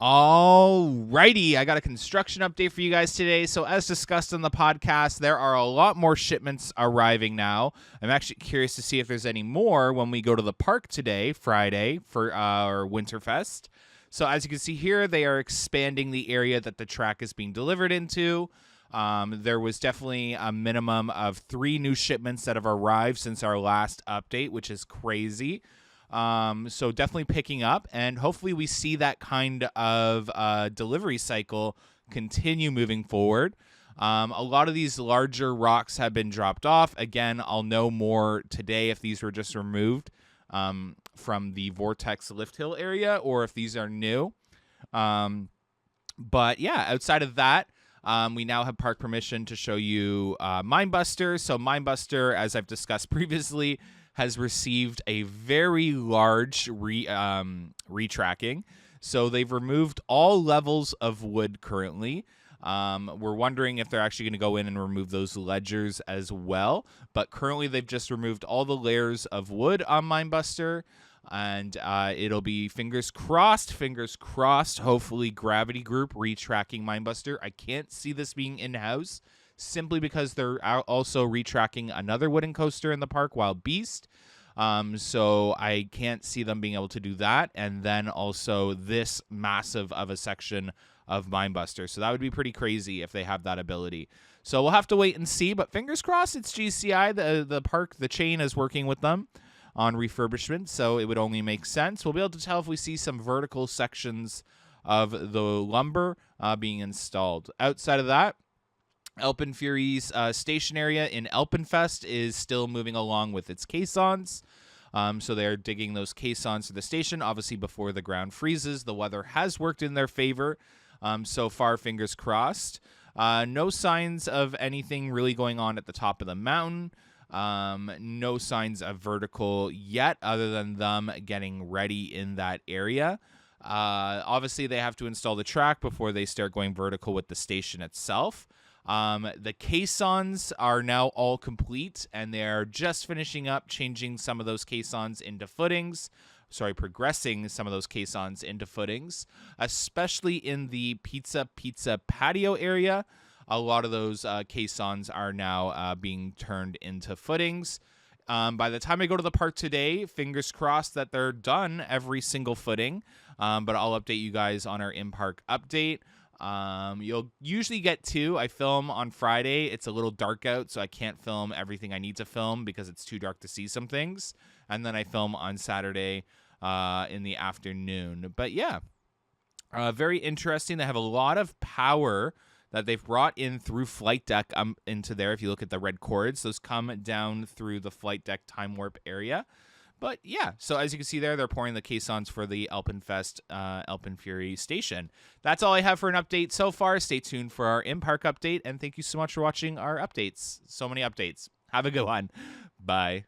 Alrighty, I got a construction update for you guys today. So as discussed on the podcast, there are a lot more shipments arriving now. I'm actually curious to see if there's any more when we go to the park today, Friday, for our Winterfest. So as you can see here, they are expanding the area that the track is being delivered into. There was definitely a minimum of 3 new shipments that have arrived since our last update, which is crazy. So definitely picking up, and hopefully we see that kind of delivery cycle continue moving forward. A lot of these larger rocks have been dropped off. Again, I'll know more today if these were just removed from the Vortex Lift Hill area or if these are new. But yeah, outside of that, we now have park permission to show you Minebuster. So Minebuster, as I've discussed previously, has received a very large retracking. So they've removed all levels of wood currently. We're wondering if they're actually going to go in and remove those ledgers as well. But currently they've just removed all the layers of wood on Minebuster. And it'll be fingers crossed, hopefully Gravity Group retracking Minebuster. I can't see this being in-house, simply because they're also retracking another wooden coaster in the park, Wild Beast. So I can't see them being able to do that. And then also this massive of a section of Minebuster. So that would be pretty crazy if they have that ability. So we'll have to wait and see. But fingers crossed, it's GCI. The park, the chain is working with them on refurbishment. So it would only make sense. We'll be able to tell if we see some vertical sections of the lumber being installed. Outside of that, AlpenFury's station area in AlpenFest is still moving along with its caissons. So they're digging those caissons to the station, obviously before the ground freezes. The weather has worked in their favor so far, fingers crossed. No signs of anything really going on at the top of the mountain. No signs of vertical yet, other than them getting ready in that area. Obviously, they have to install the track before they start going vertical with the station itself. The caissons are now all complete, and they're just finishing up changing some of those caissons into footings. Progressing some of those caissons into footings, especially in the pizza patio area. A lot of those caissons are now being turned into footings. By the time I go to the park today, fingers crossed that they're done every single footing. But I'll update you guys on our in-park update. You'll usually get 2. I film on Friday. It's a little dark out, so I can't film everything I need to film because it's too dark to see some things. And then I film on Saturday in the afternoon. But yeah, very interesting. They have a lot of power that they've brought in through Flight Deck into there. If you look at the red cords, those come down through the Flight Deck Time Warp area. But yeah, so as you can see there, they're pouring the caissons for the AlpenFest AlpenFury station. That's all I have for an update so far. Stay tuned for our in-park update, and thank you so much for watching our updates. So many updates. Have a good one. Bye.